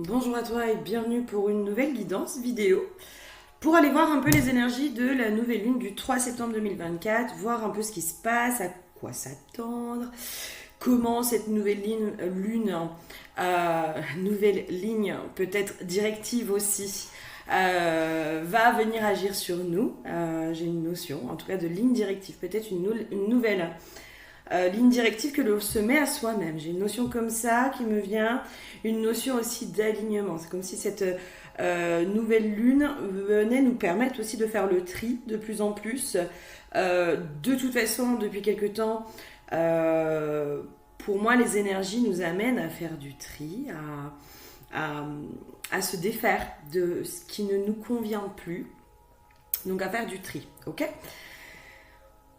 Bonjour à toi et bienvenue pour une nouvelle guidance vidéo pour aller voir un peu les énergies de la nouvelle lune du 3 septembre 2024, voir un peu ce qui se passe, à quoi s'attendre, comment cette nouvelle ligne peut-être directive aussi, va venir agir sur nous. J'ai une notion, en tout cas de ligne directive, peut-être une nouvelle ligne directive que l'on se met à soi-même. J'ai une notion comme ça qui me vient, une notion aussi d'alignement. C'est comme si cette nouvelle lune venait nous permettre aussi de faire le tri de plus en plus. De toute façon, depuis quelque temps, pour moi, les énergies nous amènent à faire du tri, à se défaire de ce qui ne nous convient plus. Donc à faire du tri, ok ?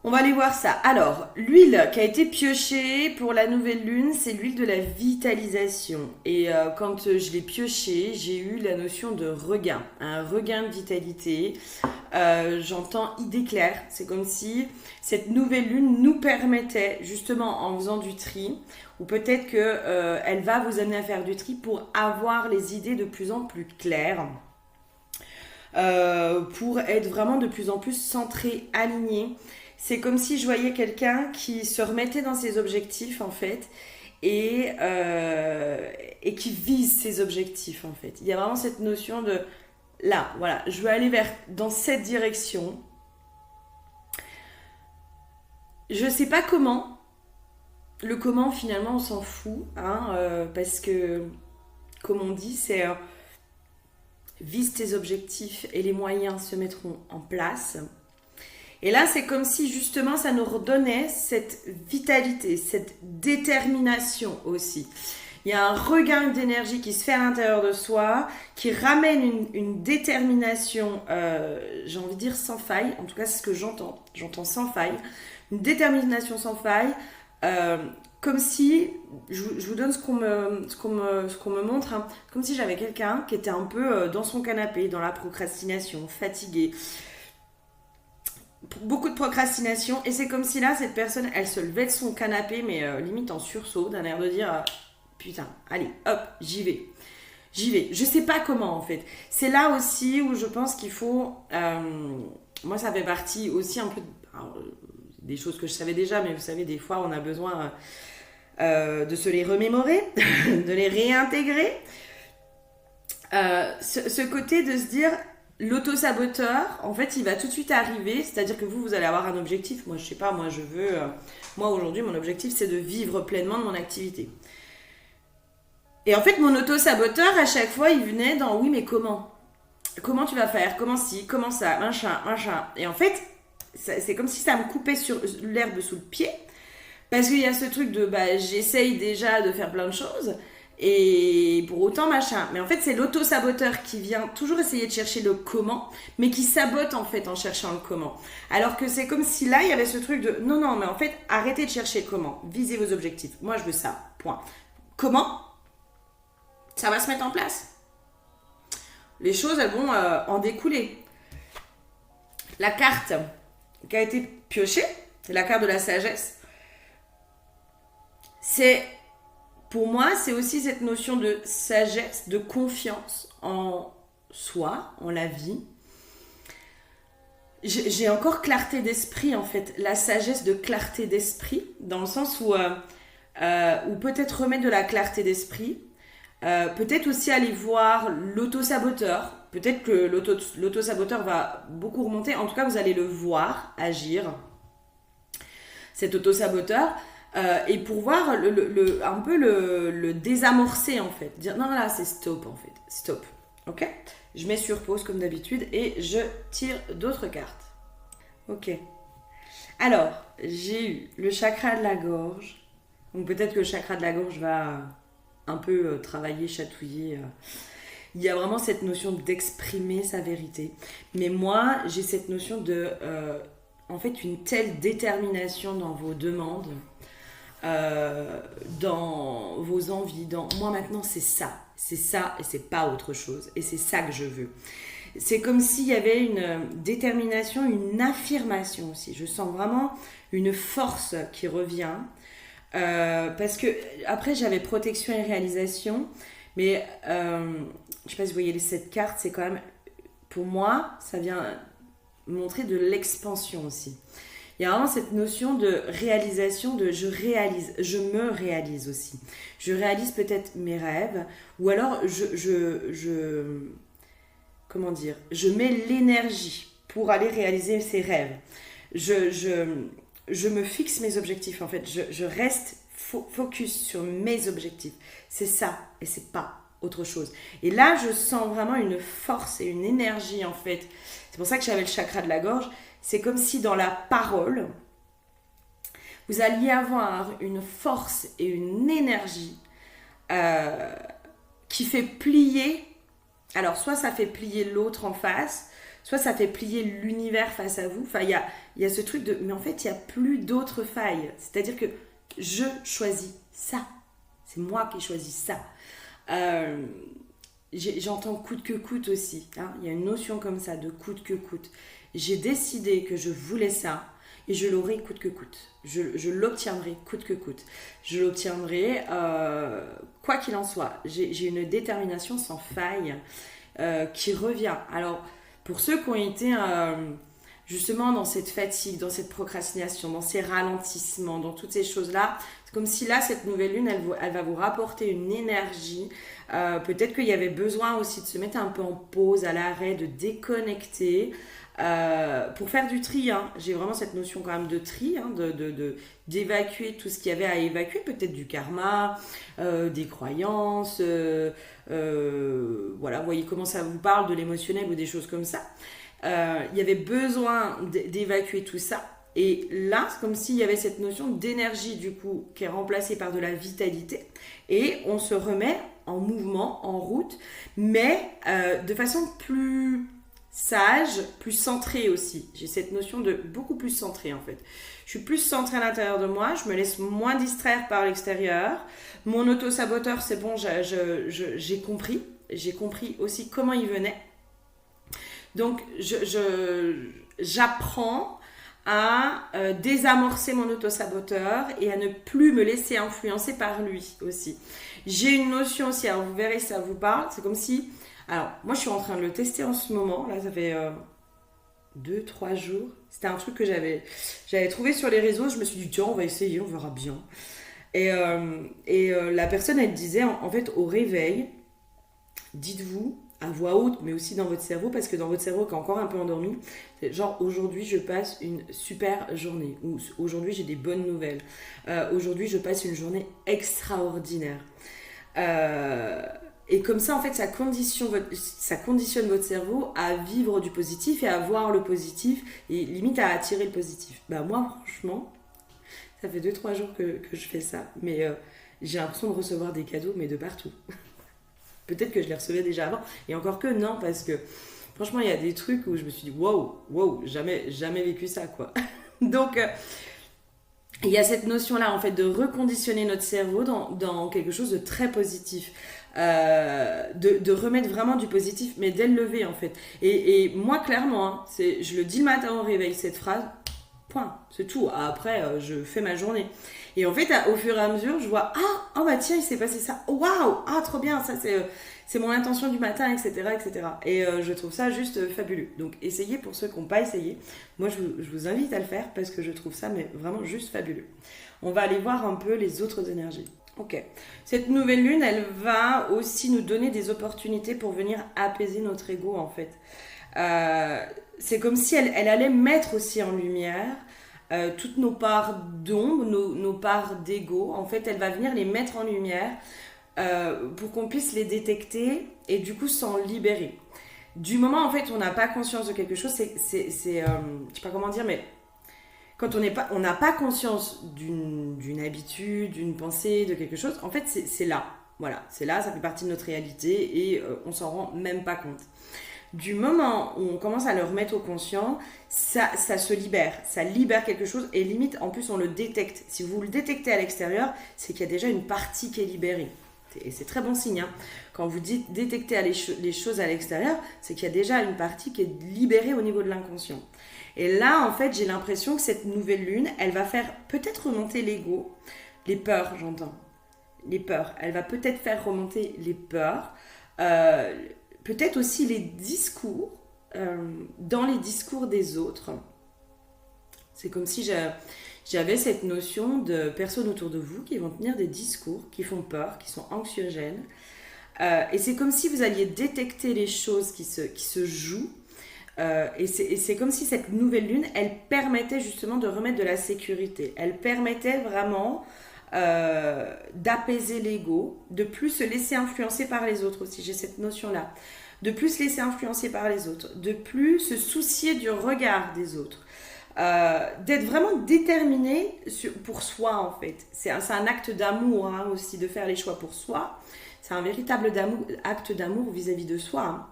On va aller voir ça. Alors, l'huile qui a été piochée pour la nouvelle lune, c'est l'huile de la vitalisation. Et quand je l'ai piochée, j'ai eu la notion de regain, un regain de vitalité. J'entends idée claire. C'est comme si cette nouvelle lune nous permettait, justement en faisant du tri, ou peut-être que elle va vous amener à faire du tri pour avoir les idées de plus en plus claires. Pour être vraiment de plus en plus centré, aligné. C'est comme si je voyais quelqu'un qui se remettait dans ses objectifs en fait et qui vise ses objectifs en fait. Il y a vraiment cette notion de là, voilà, je veux aller dans cette direction. Je sais pas comment. Le comment finalement on s'en fout hein, parce que comme on dit c'est vise tes objectifs et les moyens se mettront en place. Et là, c'est comme si justement ça nous redonnait cette vitalité, cette détermination aussi. Il y a un regain d'énergie qui se fait à l'intérieur de soi, qui ramène une détermination, j'ai envie de dire sans faille, en tout cas c'est ce que j'entends. J'entends sans faille, une détermination sans faille, comme si, je vous donne ce qu'on me montre, hein, comme si j'avais quelqu'un qui était un peu dans son canapé, dans la procrastination, fatigué. Beaucoup de procrastination et c'est comme si là cette personne elle se levait de son canapé mais limite en sursaut d'un air de dire putain allez hop j'y vais je sais pas comment en fait c'est là aussi où je pense qu'il faut moi ça fait partie aussi un peu des choses que je savais déjà mais vous savez des fois on a besoin de se les remémorer de les réintégrer ce côté de se dire l'auto-saboteur, en fait, il va tout de suite arriver, c'est-à-dire que vous allez avoir un objectif. Moi, je sais pas, moi, aujourd'hui, mon objectif, c'est de vivre pleinement de mon activité. Et en fait, mon auto-saboteur, à chaque fois, il venait dans, oui, mais comment ? Comment tu vas faire ? Comment ci ? Comment ça ? Machin. Et en fait, c'est comme si ça me coupait sur l'herbe sous le pied, parce qu'il y a ce truc de, j'essaye déjà de faire plein de choses, et pour autant machin. Mais en fait, c'est l'auto-saboteur qui vient toujours essayer de chercher le comment, mais qui sabote en fait en cherchant le comment. Alors que c'est comme si là, il y avait ce truc de non, mais en fait, arrêtez de chercher le comment. Visez vos objectifs. Moi, je veux ça. Point. Comment ? Ça va se mettre en place. Les choses, elles vont en découler. La carte qui a été piochée, c'est la carte de la sagesse. Pour moi, c'est aussi cette notion de sagesse, de confiance en soi, en la vie. J'ai encore clarté d'esprit, en fait. La sagesse de clarté d'esprit, dans le sens où peut-être remettre de la clarté d'esprit, peut-être aussi aller voir l'auto-saboteur. Peut-être que l'auto-saboteur va beaucoup remonter. En tout cas, vous allez le voir agir, cet auto-saboteur. Et pour voir un peu le désamorcer en fait. Dire non là c'est stop en fait. Stop. Ok ? Je mets sur pause comme d'habitude et je tire d'autres cartes. Ok. Alors, j'ai eu le chakra de la gorge. Donc peut-être que le chakra de la gorge va un peu travailler, chatouiller. Il y a vraiment cette notion d'exprimer sa vérité. Mais moi, j'ai cette notion de en fait une telle détermination dans vos demandes. Dans vos envies, moi maintenant c'est ça et c'est pas autre chose et c'est ça que je veux. C'est comme s'il y avait une détermination, une affirmation aussi. Je sens vraiment une force qui revient parce que après j'avais protection et réalisation, Mais je sais pas si vous voyez cette carte, c'est quand même, pour moi, ça vient montrer de l'expansion aussi. Il y a vraiment cette notion de réalisation, de je réalise, je me réalise aussi. Je réalise peut-être mes rêves, ou alors comment dire, je mets l'énergie pour aller réaliser ces rêves. Je me fixe mes objectifs en fait, je reste focus sur mes objectifs. C'est ça et c'est pas autre chose. Et là, je sens vraiment une force et une énergie en fait. C'est pour ça que j'avais le chakra de la gorge. C'est comme si dans la parole, vous alliez avoir une force et une énergie qui fait plier. Alors, soit ça fait plier l'autre en face, soit ça fait plier l'univers face à vous. Enfin, il y a ce truc de... Mais en fait, il n'y a plus d'autres failles. C'est-à-dire que je choisis ça. C'est moi qui choisis ça. J'entends coûte que coûte aussi. Hein. Il y a une notion comme ça de coûte que coûte. J'ai décidé que je voulais ça et je l'aurai coûte que coûte. Je l'obtiendrai coûte que coûte. Je l'obtiendrai quoi qu'il en soit. J'ai une détermination sans faille qui revient. Alors, pour ceux qui ont été justement dans cette fatigue, dans cette procrastination, dans ces ralentissements, dans toutes ces choses-là, c'est comme si là, cette nouvelle lune, elle va vous rapporter une énergie. Peut-être qu'il y avait besoin aussi de se mettre un peu en pause, à l'arrêt, de déconnecter. Pour faire du tri, hein. J'ai vraiment cette notion quand même de tri, hein, d'évacuer tout ce qu'il y avait à évacuer, peut-être du karma, des croyances, voilà, vous voyez comment ça vous parle de l'émotionnel ou des choses comme ça. Il y avait besoin d'évacuer tout ça. Et là, c'est comme s'il y avait cette notion d'énergie du coup qui est remplacée par de la vitalité. Et on se remet en mouvement, en route, mais de façon plus sage, plus centrée aussi. J'ai cette notion de beaucoup plus centrée en fait. Je suis plus centrée à l'intérieur de moi, je me laisse moins distraire par l'extérieur. Mon auto-saboteur, c'est bon, j'ai compris. J'ai compris aussi comment il venait. Donc, j'apprends à désamorcer mon auto-saboteur et à ne plus me laisser influencer par lui aussi. J'ai une notion aussi, alors vous verrez si ça vous parle, c'est comme si... Alors, moi je suis en train de le tester en ce moment, là ça fait 2-3 jours. C'était un truc que j'avais trouvé sur les réseaux, je me suis dit tiens on va essayer, on verra bien. Et la personne elle disait en fait au réveil, dites-vous à voix haute, mais aussi dans votre cerveau, parce que dans votre cerveau qui est encore un peu endormi, c'est genre aujourd'hui je passe une super journée, ou aujourd'hui j'ai des bonnes nouvelles, aujourd'hui je passe une journée extraordinaire. Et comme ça en fait ça conditionne votre cerveau à vivre du positif et à voir le positif et limite à attirer le positif. Bah moi franchement, ça fait 2-3 jours que je fais ça, mais j'ai l'impression de recevoir des cadeaux mais de partout. Peut-être que je les recevais déjà avant. Et encore que non, parce que franchement, il y a des trucs où je me suis dit wow, jamais vécu ça, quoi. Donc, il y a cette notion-là, en fait, de reconditionner notre cerveau dans quelque chose de très positif. De remettre vraiment du positif, mais dès le lever, en fait. Et moi, clairement, hein, je le dis le matin au réveil, cette phrase, point, c'est tout. Après, je fais ma journée. Et en fait, au fur et à mesure, je vois ah bah tiens, il s'est passé ça. Waouh, ah trop bien, ça c'est mon intention du matin, etc., etc. Et je trouve ça juste fabuleux. Donc essayez pour ceux qui n'ont pas essayé. Moi, je vous invite à le faire parce que je trouve ça mais vraiment juste fabuleux. On va aller voir un peu les autres énergies. Ok. Cette nouvelle lune, elle va aussi nous donner des opportunités pour venir apaiser notre ego en fait. C'est comme si elle allait mettre aussi en lumière toutes nos parts d'ombre, nos parts d'ego. En fait, elle va venir les mettre en lumière pour qu'on puisse les détecter et du coup s'en libérer. Du moment en fait on n'a pas conscience de quelque chose, je sais pas comment dire, mais quand on n'a pas conscience d'une habitude, d'une pensée, de quelque chose, en fait c'est là. Voilà, c'est là, ça fait partie de notre réalité et on s'en rend même pas compte. Du moment où on commence à le remettre au conscient, ça se libère. Ça libère quelque chose et limite, en plus, on le détecte. Si vous le détectez à l'extérieur, c'est qu'il y a déjà une partie qui est libérée. Et c'est très bon signe. Hein. Quand vous dites détecter les choses à l'extérieur, c'est qu'il y a déjà une partie qui est libérée au niveau de l'inconscient. Et là, en fait, j'ai l'impression que cette nouvelle lune, elle va faire peut-être remonter l'ego, les peurs, j'entends. les peurs. Elle va peut-être faire remonter les peurs, peut-être aussi les discours, dans les discours des autres. C'est comme si j'avais cette notion de personnes autour de vous qui vont tenir des discours qui font peur, qui sont anxiogènes. Et c'est comme si vous alliez détecter les choses qui se jouent. Et c'est comme si cette nouvelle lune, elle permettait justement de remettre de la sécurité. Elle permettait vraiment d'apaiser l'ego, de plus se laisser influencer par les autres aussi. J'ai cette notion-là. De plus se laisser influencer par les autres. De plus se soucier du regard des autres. D'être vraiment déterminé pour soi en fait. C'est un acte d'amour hein, aussi de faire les choix pour soi. C'est un véritable acte d'amour vis-à-vis de soi. Hein.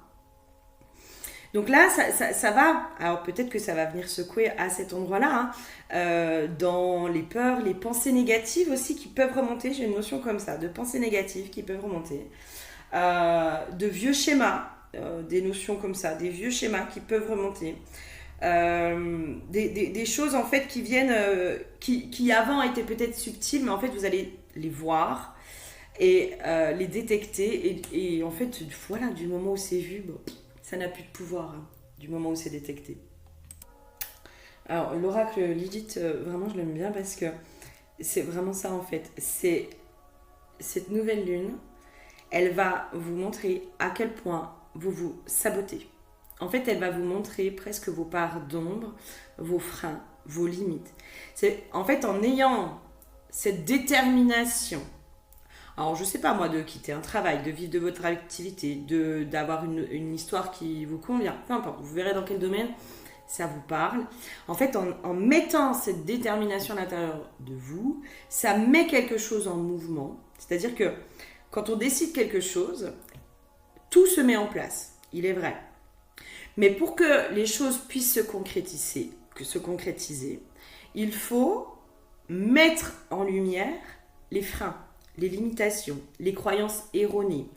Donc là, ça va, alors peut-être que ça va venir secouer à cet endroit-là, hein, dans les peurs, les pensées négatives aussi qui peuvent remonter, j'ai une notion comme ça, de pensées négatives qui peuvent remonter, de vieux schémas, des notions comme ça, des vieux schémas qui peuvent remonter, des choses en fait qui viennent, qui avant étaient peut-être subtiles, mais en fait vous allez les voir et les détecter, et en fait, voilà, du moment où c'est vu, bon, ça n'a plus de pouvoir, hein, du moment où c'est détecté. Alors, l'oracle Lilith, vraiment, je l'aime bien parce que c'est vraiment ça, en fait. C'est cette nouvelle lune, elle va vous montrer à quel point vous vous sabotez. En fait, elle va vous montrer presque vos parts d'ombre, vos freins, vos limites. C'est, en fait, en ayant cette détermination, alors, je sais pas moi, de quitter un travail, de vivre de votre activité, d'avoir une histoire qui vous convient, peu importe, vous verrez dans quel domaine ça vous parle. En fait, en mettant cette détermination à l'intérieur de vous, ça met quelque chose en mouvement. C'est-à-dire que quand on décide quelque chose, tout se met en place, il est vrai. Mais pour que les choses puissent se concrétiser, il faut mettre en lumière les freins, les limitations, les croyances erronées,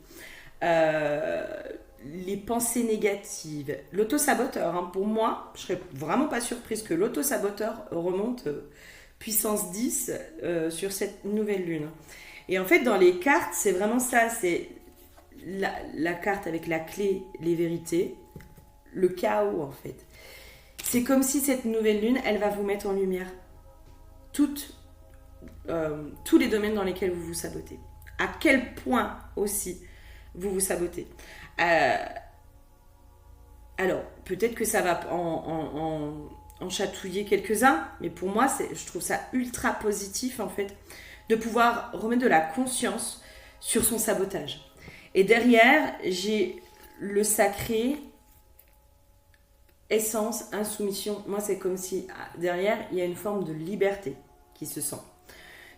les pensées négatives, l'auto-saboteur. Hein, pour moi, je ne serais vraiment pas surprise que l'auto-saboteur remonte puissance 10 sur cette nouvelle lune. Et en fait, dans les cartes, c'est vraiment ça. C'est la carte avec la clé, les vérités, le chaos en fait. C'est comme si cette nouvelle lune, elle va vous mettre en lumière tous les domaines dans lesquels vous vous sabotez. À quel point aussi vous vous sabotez. Alors, peut-être que ça va en chatouiller quelques-uns, mais pour moi, je trouve ça ultra positif, en fait, de pouvoir remettre de la conscience sur son sabotage. Et derrière, j'ai le sacré, essence, insoumission. Moi, c'est comme si derrière, il y a une forme de liberté qui se sent.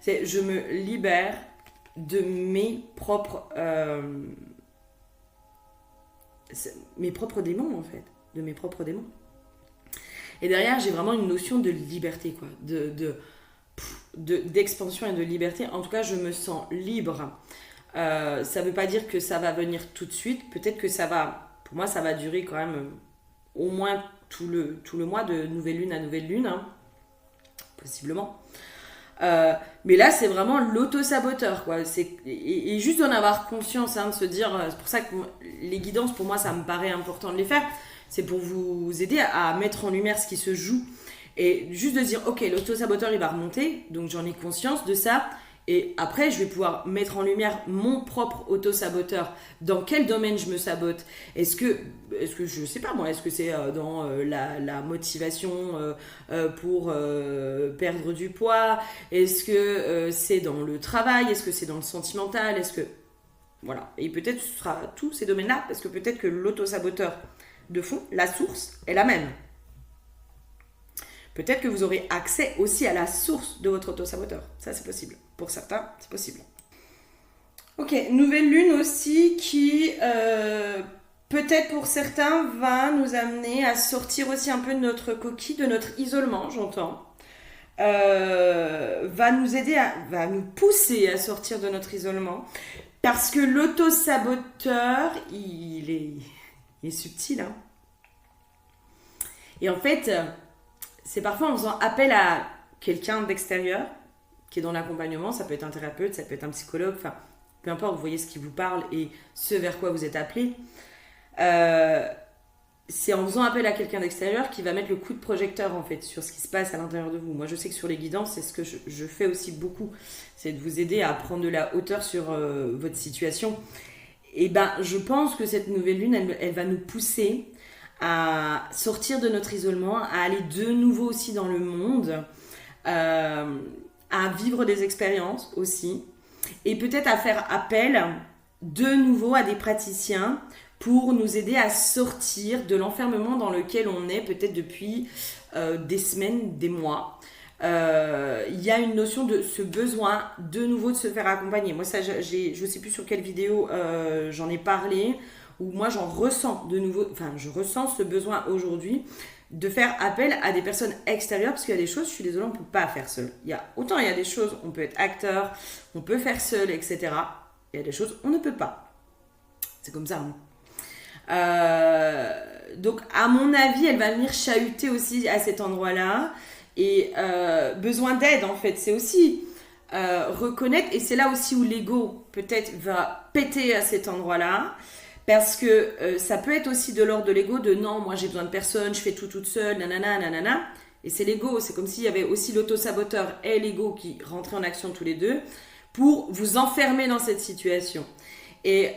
Je me libère de mes propres démons, en fait. De mes propres démons. Et derrière, j'ai vraiment une notion de liberté, quoi. D'expansion et de liberté. En tout cas, je me sens libre. Ça ne veut pas dire que ça va venir tout de suite. Peut-être que ça va... Pour moi, ça va durer quand même au moins tout le mois, de nouvelle lune à nouvelle lune. Hein, possiblement. Mais là, c'est vraiment l'auto-saboteur, quoi. Et juste d'en avoir conscience, hein, de se dire... C'est pour ça que les guidances, pour moi, ça me paraît important de les faire. C'est pour vous aider à mettre en lumière ce qui se joue. Et juste de dire, ok, l'auto-saboteur, il va remonter. Donc, j'en ai conscience de ça. Et après, je vais pouvoir mettre en lumière mon propre auto-saboteur. Dans quel domaine je me sabote ? Est-ce que je sais pas moi, est-ce que c'est dans la motivation pour perdre du poids ? Est-ce que c'est dans le travail ? Est-ce que c'est dans le sentimental ? Voilà. Et peut-être ce sera tous ces domaines-là, parce que peut-être que l'auto-saboteur de fond, la source, est la même. Peut-être que vous aurez accès aussi à la source de votre auto-saboteur. Ça, c'est possible. Pour certains, c'est possible. Ok, nouvelle lune aussi qui, peut-être pour certains, va nous amener à sortir aussi un peu de notre coquille, de notre isolement, j'entends. Va nous aider, va nous pousser à sortir de notre isolement. Parce que l'auto-saboteur, il est subtil. Hein. Et en fait... c'est parfois en faisant appel à quelqu'un d'extérieur qui est dans l'accompagnement, ça peut être un thérapeute, ça peut être un psychologue, enfin, peu importe, vous voyez ce qui vous parle et ce vers quoi vous êtes appelé. C'est en faisant appel à quelqu'un d'extérieur qui va mettre le coup de projecteur en fait sur ce qui se passe à l'intérieur de vous. Moi je sais que sur les guidances, c'est ce que je fais aussi beaucoup, c'est de vous aider à prendre de la hauteur sur votre situation. Et ben je pense que cette nouvelle lune, elle va nous pousser à sortir de notre isolement, à aller de nouveau aussi dans le monde, à vivre des expériences aussi, et peut-être à faire appel de nouveau à des praticiens pour nous aider à sortir de l'enfermement dans lequel on est peut-être depuis des semaines, des mois. Il y a une notion de ce besoin de nouveau de se faire accompagner. Moi, ça, je ne sais plus sur quelle vidéo j'en ai parlé, où moi j'en ressens de nouveau, enfin je ressens ce besoin aujourd'hui de faire appel à des personnes extérieures, parce qu'il y a des choses, je suis désolée, on ne peut pas faire seul. Il y a des choses, on peut être acteur, on peut faire seul, etc. Il y a des choses, on ne peut pas. C'est comme ça, hein. Donc à mon avis elle va venir chahuter aussi à cet endroit-là et besoin d'aide en fait, c'est aussi reconnaître, et c'est là aussi où l'ego peut-être va péter à cet endroit-là, parce que ça peut être aussi de l'ordre de l'ego de non, moi j'ai besoin de personne, je fais tout toute seule, nanana, nanana, et c'est l'ego, c'est comme s'il y avait aussi l'auto-saboteur et l'ego qui rentraient en action tous les deux pour vous enfermer dans cette situation. Et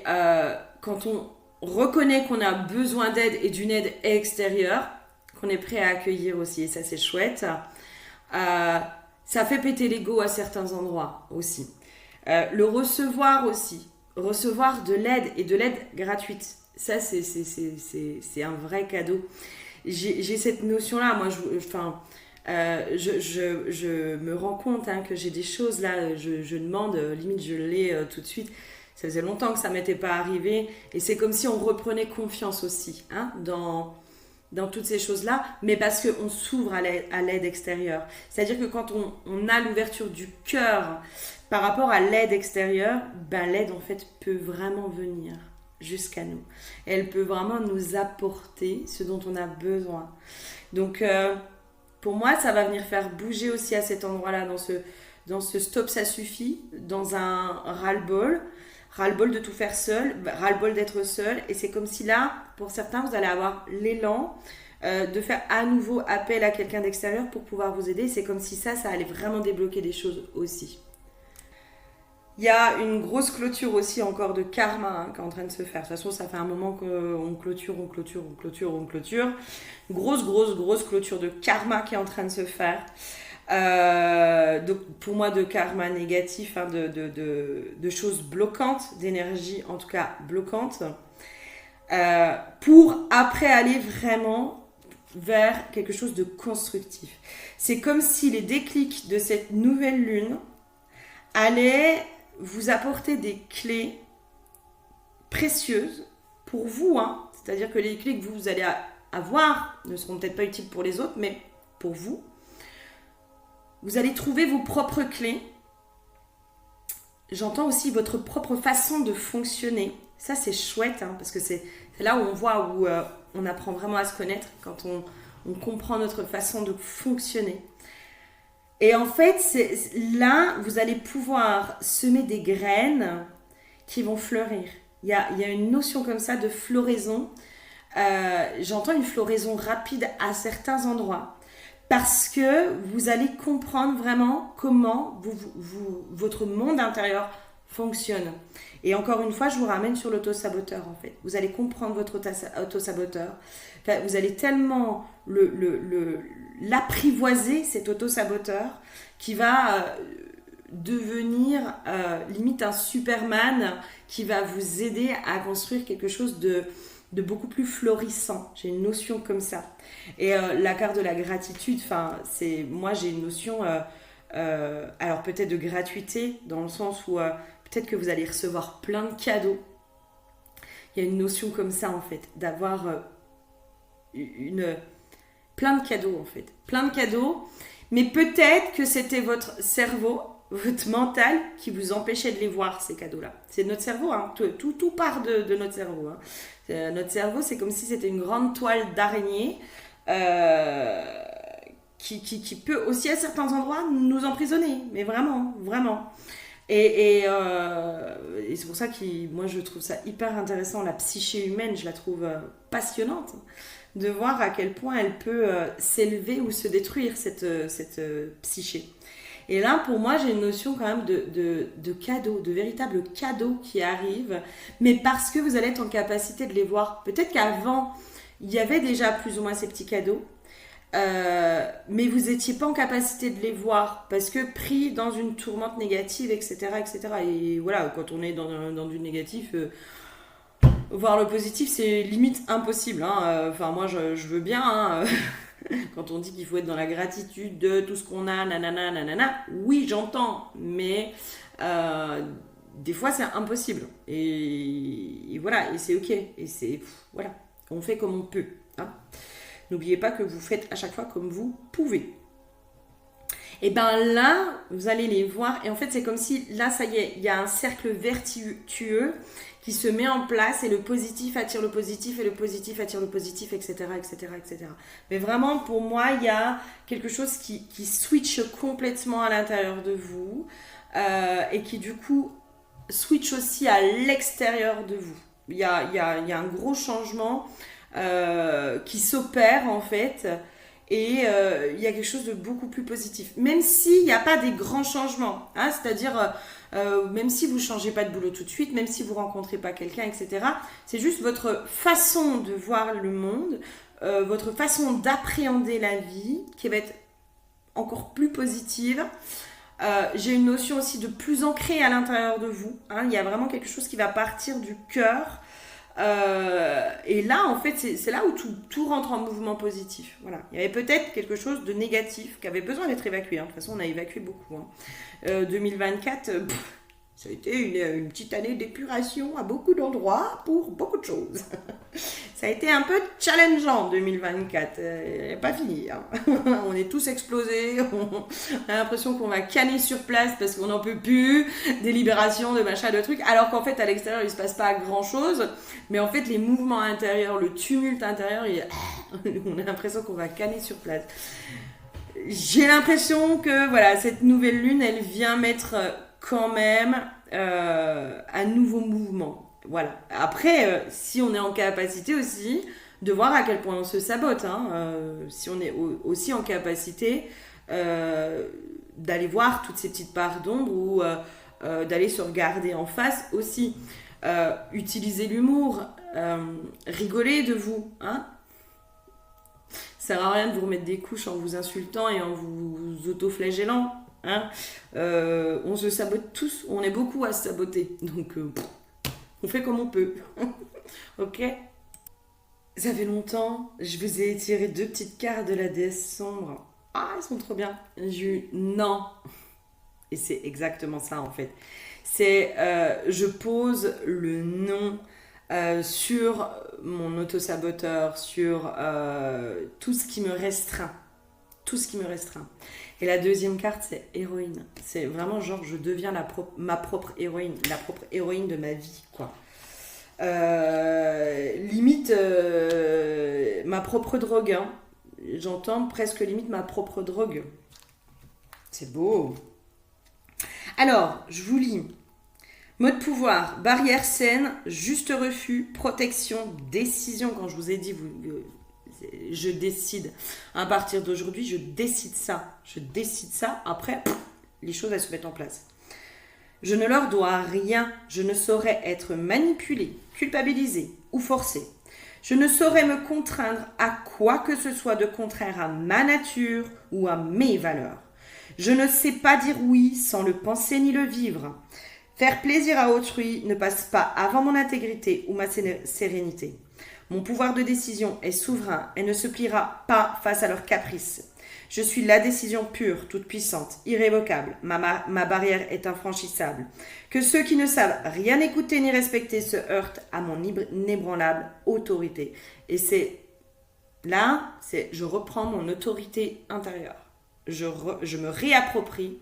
quand on reconnaît qu'on a besoin d'aide et d'une aide extérieure, qu'on est prêt à accueillir aussi, et ça c'est chouette, ça fait péter l'ego à certains endroits aussi. Le recevoir aussi, recevoir de l'aide et de l'aide gratuite, ça c'est un vrai cadeau. J'ai cette notion-là, moi je me rends compte que j'ai des choses là, je demande, limite je l'ai tout de suite. Ça faisait longtemps que ça ne m'était pas arrivé. Et c'est comme si on reprenait confiance aussi dans toutes ces choses-là. Mais parce qu'on s'ouvre à l'aide extérieure. C'est-à-dire que quand on a l'ouverture du cœur par rapport à l'aide extérieure, ben l'aide en fait peut vraiment venir jusqu'à nous. Elle peut vraiment nous apporter ce dont on a besoin. Donc pour moi, ça va venir faire bouger aussi à cet endroit-là, dans ce stop, ça suffit, dans un ras-le-bol. Ras-le-bol de tout faire seul, ras-le-bol d'être seul. Et c'est comme si là, pour certains, vous allez avoir l'élan de faire à nouveau appel à quelqu'un d'extérieur pour pouvoir vous aider. C'est comme si ça allait vraiment débloquer des choses aussi. Il y a une grosse clôture aussi encore de karma qui est en train de se faire. De toute façon, ça fait un moment qu'on clôture. Grosse clôture de karma qui est en train de se faire. Donc pour moi de karma négatif, de choses bloquantes, d'énergie en tout cas bloquante, pour après aller vraiment vers quelque chose de constructif. C'est comme si les déclics de cette nouvelle lune allaient vous apporter des clés précieuses pour vous, c'est-à-dire que les clés que vous allez avoir ne seront peut-être pas utiles pour les autres, mais pour vous. Vous allez trouver vos propres clés. J'entends aussi votre propre façon de fonctionner. Ça, c'est chouette, parce que c'est là où on voit, où on apprend vraiment à se connaître, quand on comprend notre façon de fonctionner. Et en fait, là, vous allez pouvoir semer des graines qui vont fleurir. Il y a une notion comme ça de floraison. J'entends une floraison rapide à certains endroits. Parce que vous allez comprendre vraiment comment votre monde intérieur fonctionne. Et encore une fois, je vous ramène sur l'auto-saboteur en fait. Vous allez comprendre votre auto-saboteur. Enfin, vous allez tellement l'apprivoiser, cet auto-saboteur, qui va devenir limite un Superman qui va vous aider à construire quelque chose de beaucoup plus florissant. J'ai une notion comme ça. Et la carte de la gratitude, moi j'ai une notion alors peut-être de gratuité, dans le sens où peut-être que vous allez recevoir plein de cadeaux. Il y a une notion comme ça en fait, d'avoir plein de cadeaux en fait. Plein de cadeaux, mais peut-être que c'était votre cerveau, votre mental qui vous empêchait de les voir, ces cadeaux-là. C'est notre cerveau, tout part de notre cerveau. Notre cerveau, c'est comme si c'était une grande toile d'araignée qui peut aussi à certains endroits nous emprisonner, mais vraiment, vraiment. Et c'est pour ça que moi je trouve ça hyper intéressant, la psyché humaine, je la trouve passionnante, de voir à quel point elle peut s'élever ou se détruire, cette psyché. Et là, pour moi, j'ai une notion quand même de cadeau, de véritable cadeau qui arrive, mais parce que vous allez être en capacité de les voir. Peut-être qu'avant, il y avait déjà plus ou moins ces petits cadeaux, mais vous n'étiez pas en capacité de les voir parce que pris dans une tourmente négative, etc., etc. Et voilà, quand on est dans du négatif, voir le positif, c'est limite impossible. Hein. Enfin, moi, je veux bien. Hein. Quand on dit qu'il faut être dans la gratitude de tout ce qu'on a, nanana, nanana, oui, j'entends, mais des fois, c'est impossible. Et voilà, et c'est ok. Et c'est, voilà, on fait comme on peut. Hein. N'oubliez pas que vous faites à chaque fois comme vous pouvez. Et bien là, vous allez les voir. Et en fait, c'est comme si, là, ça y est, il y a un cercle vertueux qui se met en place et le positif attire le positif et le positif attire le positif, etc., etc., etc. Mais vraiment, pour moi, il y a quelque chose qui switch complètement à l'intérieur de vous et qui, du coup, switch aussi à l'extérieur de vous. Il y a un gros changement qui s'opère, en fait. Et il y a quelque chose de beaucoup plus positif. Même s'il n'y a pas des grands changements. Hein, c'est-à-dire, même si vous ne changez pas de boulot tout de suite, même si vous ne rencontrez pas quelqu'un, etc. C'est juste votre façon de voir le monde, votre façon d'appréhender la vie qui va être encore plus positive. J'ai une notion aussi de plus ancrée à l'intérieur de vous. Hein, il y a vraiment quelque chose qui va partir du cœur. Et là, en fait, c'est là où tout rentre en mouvement positif. Voilà. Il y avait peut-être quelque chose de négatif qui avait besoin d'être évacué. Hein. De toute façon, on a évacué beaucoup. Hein. 2024, ça a été une petite année d'épuration à beaucoup d'endroits pour beaucoup de choses. Ça a été un peu challengeant 2024. Pas fini. Hein. On est tous explosés. On a l'impression qu'on va canner sur place parce qu'on n'en peut plus. Des libérations, de machin, de trucs. Alors qu'en fait, à l'extérieur, il ne se passe pas grand-chose. Mais en fait, les mouvements intérieurs, le tumulte intérieur, on a l'impression qu'on va canner sur place. J'ai l'impression que voilà, cette nouvelle lune, elle vient mettre quand même un nouveau mouvement. Voilà. Après, si on est en capacité aussi de voir à quel point on se sabote, hein, si on est aussi en capacité d'aller voir toutes ces petites parts d'ombre ou d'aller se regarder en face aussi. Utiliser l'humour, rigoler de vous, hein. Ça sert à rien de vous remettre des couches en vous insultant et en vous auto-flagellant, hein. On se sabote tous, on est beaucoup à se saboter, donc on fait comme on peut. Ok. Ça fait longtemps, je vous ai tiré 2 petites cartes de la déesse sombre. Ah, elles sont trop bien. J'ai eu non. Et c'est exactement ça en fait. C'est je pose le non sur mon auto-saboteur, sur tout ce qui me restreint. Tout ce qui me restreint. Et la deuxième carte, c'est héroïne. C'est vraiment genre, je deviens ma propre héroïne. La propre héroïne de ma vie, quoi. Limite, ma propre drogue. Hein. J'entends presque limite ma propre drogue. C'est beau. Alors, je vous lis. Mode pouvoir, barrière saine, juste refus, protection, décision. Quand je vous ai dit, je décide. À partir d'aujourd'hui, je décide ça. Je décide ça. Après, les choses, elles se mettent en place. Je ne leur dois rien. Je ne saurais être manipulée, culpabilisée ou forcée. Je ne saurais me contraindre à quoi que ce soit de contraire à ma nature ou à mes valeurs. Je ne sais pas dire oui sans le penser ni le vivre. Faire plaisir à autrui ne passe pas avant mon intégrité ou ma sérénité. Mon pouvoir de décision est souverain et ne se pliera pas face à leurs caprices. Je suis la décision pure, toute puissante, irrévocable. Ma barrière est infranchissable. Que ceux qui ne savent rien écouter ni respecter se heurtent à mon inébranlable autorité. Et c'est là, je reprends mon autorité intérieure. Je me réapproprie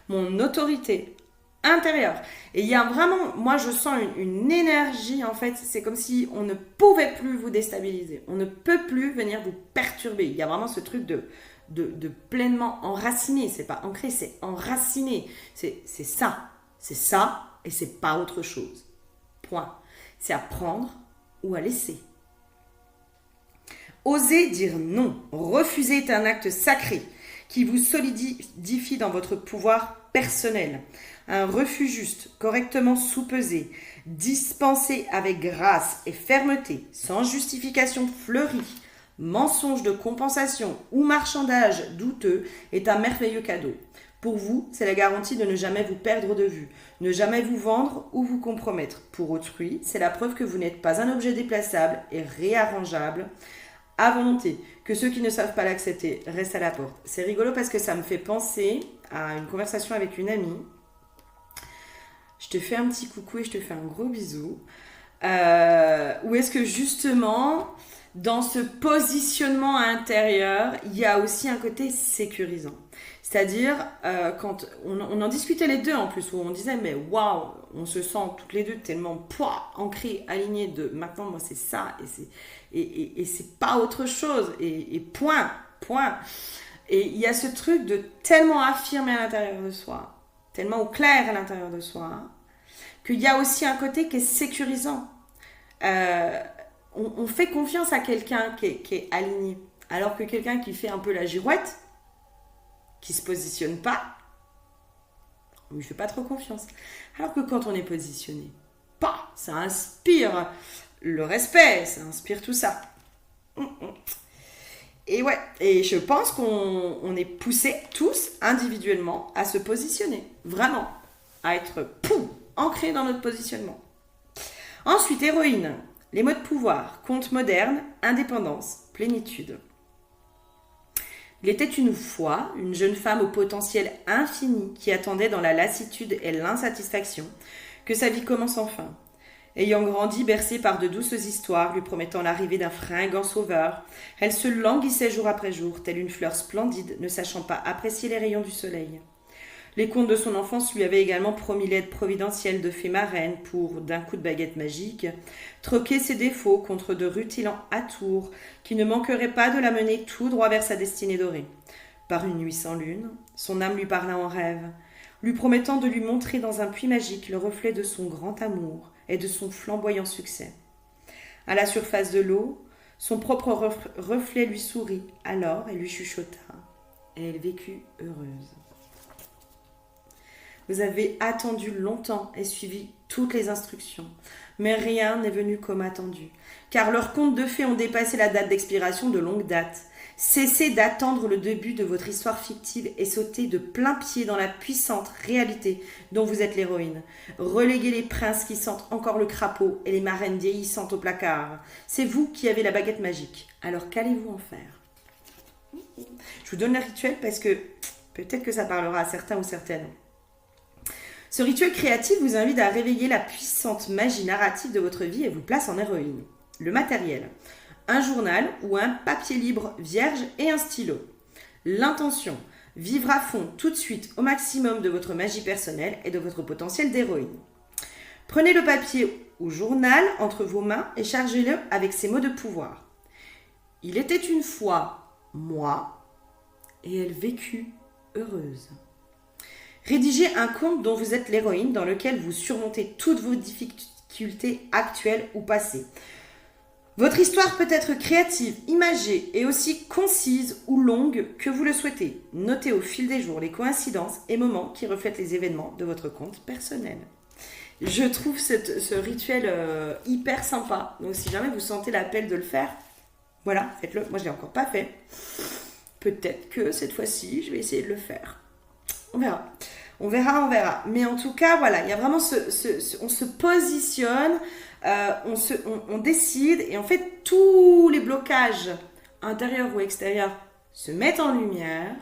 mon autorité intérieure. Et il y a vraiment, moi je sens une énergie en fait, c'est comme si on ne pouvait plus vous déstabiliser. On ne peut plus venir vous perturber. Il y a vraiment ce truc de pleinement enraciner. C'est pas ancrer, c'est enraciner. C'est ça. C'est ça et c'est pas autre chose. Point. C'est à prendre ou à laisser. Oser dire non. Refuser est un acte sacré qui vous solidifie dans votre pouvoir personnel. Un refus juste, correctement soupesé, dispensé avec grâce et fermeté, sans justification fleurie, mensonge de compensation ou marchandage douteux est un merveilleux cadeau. Pour vous, c'est la garantie de ne jamais vous perdre de vue, ne jamais vous vendre ou vous compromettre. Pour autrui, c'est la preuve que vous n'êtes pas un objet déplaçable et réarrangeable à volonté, que ceux qui ne savent pas l'accepter restent à la porte. C'est rigolo parce que ça me fait penser à une conversation avec une amie. Je te fais un petit coucou et je te fais un gros bisou. Où est-ce que justement, dans ce positionnement intérieur, il y a aussi un côté sécurisant. C'est-à-dire, quand on en discutait les deux en plus, où on disait, mais waouh, on se sent toutes les deux tellement ancrées, alignées de maintenant, moi c'est ça, et c'est pas autre chose, et point. Et il y a ce truc de tellement affirmer à l'intérieur de soi, tellement au clair à l'intérieur de soi, qu'il y a aussi un côté qui est sécurisant. On fait confiance à quelqu'un qui est aligné, alors que quelqu'un qui fait un peu la girouette, qui se positionne pas, on lui fait pas trop confiance. Alors que quand on est positionné, ça inspire le respect, ça inspire tout ça. Et ouais, et je pense qu'on est poussés tous individuellement à se positionner, vraiment, à être ancrés dans notre positionnement. Ensuite, héroïne, les mots de pouvoir, conte moderne, indépendance, plénitude. Il était une fois une jeune femme au potentiel infini qui attendait dans la lassitude et l'insatisfaction que sa vie commence enfin. Ayant grandi bercée par de douces histoires lui promettant l'arrivée d'un fringant sauveur, elle se languissait jour après jour, telle une fleur splendide, ne sachant pas apprécier les rayons du soleil. Les contes de son enfance lui avaient également promis l'aide providentielle de fées marraines pour, d'un coup de baguette magique, troquer ses défauts contre de rutilants atours qui ne manqueraient pas de la mener tout droit vers sa destinée dorée. Par une nuit sans lune, son âme lui parla en rêve, lui promettant de lui montrer dans un puits magique le reflet de son grand amour et de son flamboyant succès. À la surface de l'eau, son propre reflet lui sourit, alors elle lui chuchota, et elle vécut heureuse. Vous avez attendu longtemps et suivi toutes les instructions, mais rien n'est venu comme attendu, car leurs contes de fées ont dépassé la date d'expiration de longue date. Cessez d'attendre le début de votre histoire fictive et sautez de plein pied dans la puissante réalité dont vous êtes l'héroïne. Reléguez les princes qui sentent encore le crapaud et les marraines vieillissantes au placard. C'est vous qui avez la baguette magique, alors qu'allez-vous en faire ? Je vous donne le rituel parce que peut-être que ça parlera à certains ou certaines. Ce rituel créatif vous invite à réveiller la puissante magie narrative de votre vie et vous place en héroïne. Le matériel, un journal ou un papier libre vierge et un stylo. L'intention, vivre à fond tout de suite au maximum de votre magie personnelle et de votre potentiel d'héroïne. Prenez le papier ou journal entre vos mains et chargez-le avec ces mots de pouvoir. Il était une fois moi et elle vécut heureuse. Rédigez un conte dont vous êtes l'héroïne, dans lequel vous surmontez toutes vos difficultés actuelles ou passées. Votre histoire peut être créative, imagée et aussi concise ou longue que vous le souhaitez. Notez au fil des jours les coïncidences et moments qui reflètent les événements de votre compte personnel. Je trouve ce rituel hyper sympa. Donc si jamais vous sentez l'appel de le faire, voilà, faites-le. Moi, je ne l'ai encore pas fait. Peut-être que cette fois-ci, je vais essayer de le faire. On verra. On verra. Mais en tout cas, voilà, il y a vraiment on se positionne, on décide et en fait, tous les blocages intérieurs ou extérieurs se mettent en lumière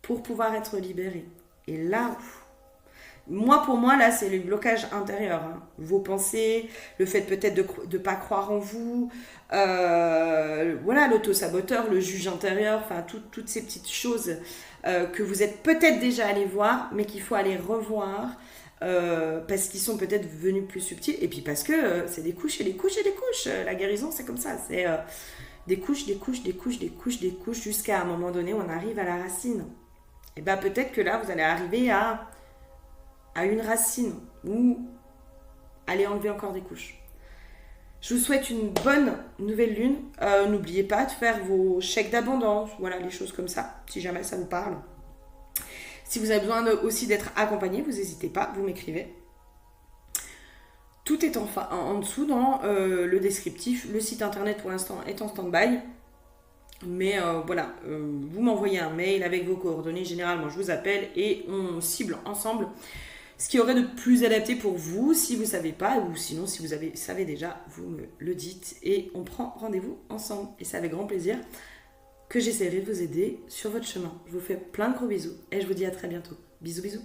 pour pouvoir être libérés. Et là, pour moi, là, c'est les blocages intérieurs. Hein. Vos pensées, le fait peut-être de ne pas croire en vous, voilà, l'auto-saboteur, le juge intérieur, enfin, toutes ces petites choses que vous êtes peut-être déjà allé voir, mais qu'il faut aller revoir parce qu'ils sont peut-être venus plus subtils. Et puis parce que c'est des couches et des couches et des couches. La guérison, c'est comme ça. C'est des couches, des couches, des couches, des couches, des couches, jusqu'à un moment donné, on arrive à la racine. Et bien peut-être que là, vous allez arriver à une racine, ou aller enlever encore des couches. Je vous souhaite une bonne nouvelle lune. N'oubliez pas de faire vos chèques d'abondance, voilà, les choses comme ça, si jamais ça vous parle. Si vous avez besoin aussi d'être accompagné, vous n'hésitez pas, vous m'écrivez. Tout est en dessous dans le descriptif. Le site internet pour l'instant est en stand-by. Mais voilà, vous m'envoyez un mail avec vos coordonnées. Généralement, je vous appelle et on cible ensemble ce qui aurait de plus adapté pour vous. Si vous ne savez pas, ou sinon si vous savez déjà, vous me le dites et on prend rendez-vous ensemble. Et c'est avec grand plaisir que j'essaierai de vous aider sur votre chemin. Je vous fais plein de gros bisous et je vous dis à très bientôt. Bisous, bisous.